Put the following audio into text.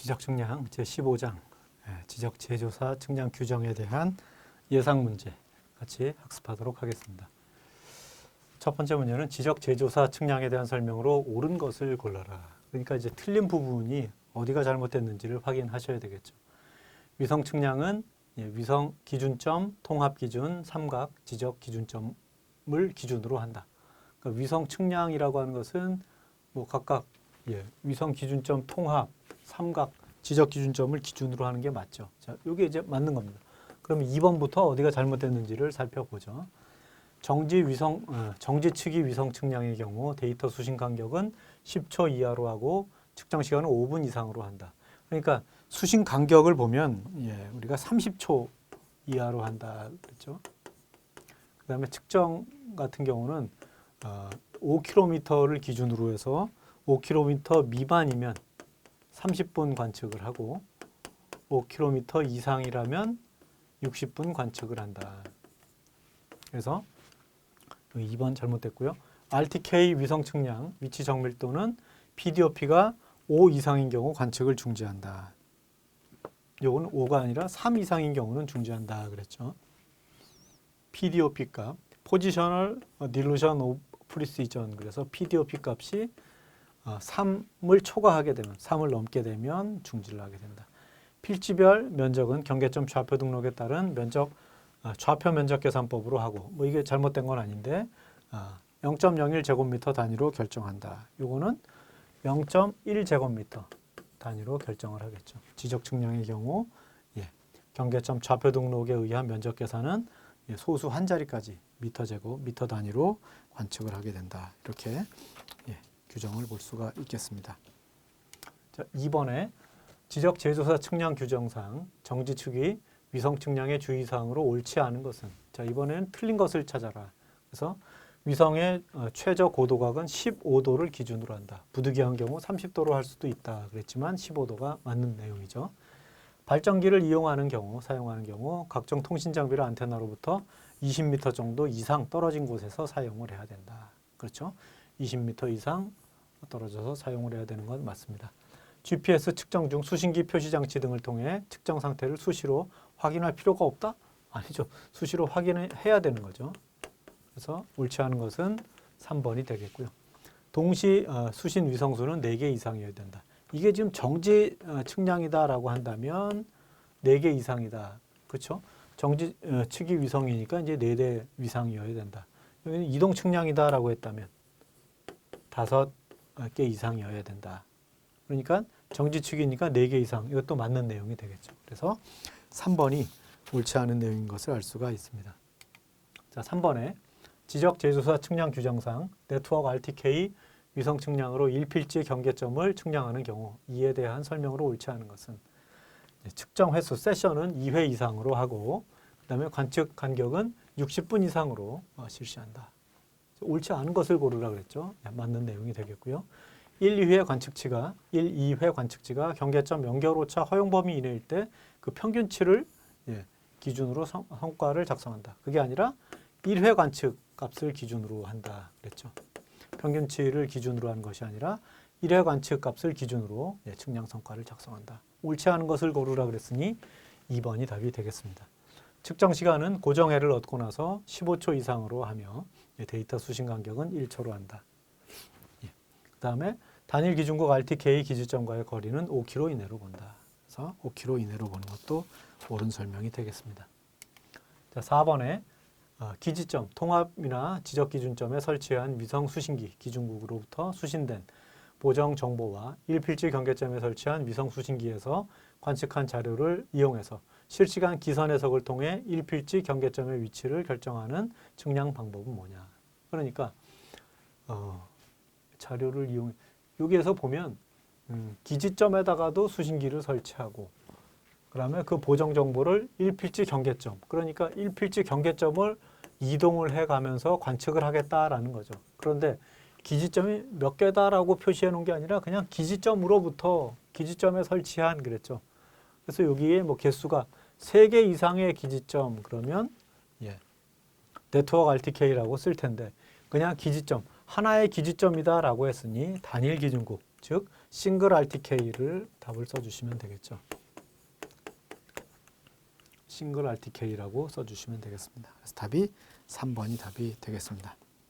지적측량 제15장 지적재조사 측량 규정에 대한 예상 문제 같이 학습하도록 하겠습니다. 첫 번째 문제는 지적재조사 측량에 대한 설명으로 옳은 것을 골라라. 그러니까 이제 틀린 부분이 어디가 잘못됐는지를 확인하셔야 되겠죠. 위성 측량은 위성 기준점, 통합 기준, 삼각, 지적 기준점을 기준으로 한다. 그러니까 위성 측량이라고 하는 것은 뭐 각각 위성 기준점, 통합, 삼각, 지적 기준점을 기준으로 하는 게 맞죠. 자, 이게 이제 맞는 겁니다. 그럼 2번부터 어디가 잘못됐는지를 살펴보죠. 정지 측이 위성 측량의 경우 데이터 수신 간격은 10초 이하로 하고 측정 시간은 5분 이상으로 한다. 그러니까 수신 간격을 보면 우리가 30초 이하로 한다 그랬죠. 그다음에 측정 같은 경우는 5km를 기준으로 해서 5km 미만이면 30분 관측을 하고 5km 이상이라면 60분 관측을 한다. 그래서 2번 잘못됐고요. RTK 위성 측량 위치 정밀도는 PDOP가 5 이상인 경우 관측을 중지한다. 요거는 5가 아니라 3 이상인 경우는 중지한다 그랬죠. PDOP 값, Positional Delusion of Precision. 그래서 PDOP 값이 3을 초과하게 되면, 3을 넘게 되면 중지를 하게 된다. 필지별 면적은 경계점 좌표 등록에 따른 좌표 면적 계산법으로 하고, 뭐 이게 잘못된 건 아닌데 0.01 제곱미터 단위로 결정한다. 요거는 0.1 제곱미터 단위로 결정을 하겠죠. 지적 측량의 경우 경계점 좌표 등록에 의한 면적 계산은 소수 한 자리까지 미터 제곱, 미터 단위로 관측을 하게 된다. 이렇게 규정을 볼 수가 있겠습니다. 자, 2번에 지적 재조사 측량 규정상 정지 측이 위성 측량의 주의사항으로 옳지 않은 것은, 자, 이번에는 틀린 것을 찾아라. 그래서 위성의 최저 고도각은 15도를 기준으로 한다. 부득이한 경우 30도로 할 수도 있다 그랬지만 15도가 맞는 내용이죠. 발전기를 사용하는 경우 각종 통신 장비를 안테나로부터 20m 정도 이상 떨어진 곳에서 사용을 해야 된다. 그렇죠? 20m 이상 떨어져서 사용을 해야 되는 건 맞습니다. GPS 측정 중 수신기 표시장치 등을 통해 측정 상태를 수시로 확인할 필요가 없다? 아니죠. 수시로 확인해야 되는 거죠. 그래서 옳지 않은 것은 3번이 되겠고요. 동시 수신 위성수는 4개 이상이어야 된다. 이게 지금 정지 측량이다라고 한다면 4개 이상이다. 그렇죠? 정지 측이 위성이니까 이제 4대 이상이어야 된다. 여기는 이동 측량이다라고 했다면 5개 이상이어야 된다. 그러니까 정지 측이니까 4개 이상. 이것도 맞는 내용이 되겠죠. 그래서 3번이 옳지 않은 내용인 것을 알 수가 있습니다. 자, 3번에 지적 재조사 측량 규정상 네트워크 RTK 위성 측량으로 1필지 경계점을 측량하는 경우 이에 대한 설명으로 옳지 않은 것은 측정 횟수 세션은 2회 이상으로 하고 그다음에 관측 간격은 60분 이상으로 실시한다. 옳지 않은 것을 고르라 그랬죠. 맞는 내용이 되겠고요. 1, 2회 관측치가 경계점 연결오차 허용 범위 이내일 때 그 평균치를 기준으로 성과를 작성한다. 그게 아니라 1회 관측 값을 기준으로 한다 그랬죠. 평균치를 기준으로 하는 것이 아니라 1회 관측 값을 기준으로 측량 성과를 작성한다. 옳지 않은 것을 고르라 그랬으니 2번이 답이 되겠습니다. 측정 시간은 고정해를 얻고 나서 15초 이상으로 하며 데이터 수신 간격은 1초로 한다. 그 다음에 단일 기준국 RTK 기준점과의 거리는 5km 이내로 본다. 그래서 5km 이내로 보는 것도 옳은 설명이 되겠습니다. 자, 4번에 기지점, 통합이나 지적 기준점에 설치한 위성 수신기 기준국으로부터 수신된 보정 정보와 1필지 경계점에 설치한 위성 수신기에서 관측한 자료를 이용해서 실시간 기선 해석을 통해 1필지 경계점의 위치를 결정하는 측량 방법은 뭐냐. 그러니까 자료를 이용해 여기에서 보면 기지점에다가도 수신기를 설치하고 그다음에 그 보정 정보를 1필지 경계점, 그러니까 1필지 경계점을 이동을 해가면서 관측을 하겠다라는 거죠. 그런데 기지점이 몇 개다라고 표시해 놓은 게 아니라 그냥 기지점으로부터 기지점에 설치한 그랬죠. 그래서 여기에 뭐 개수가 3개 이상의 기지점 그러면 네트워크 RTK라고 쓸 텐데 그냥 기지점, 하나의 기지점이다라고 했으니 단일 기준국, 즉 싱글 RTK를 답을 써주시면 되겠죠. 싱글 RTK라고 써주시면 되겠습니다. 그래서 답이 3번이 답이 되겠습니다.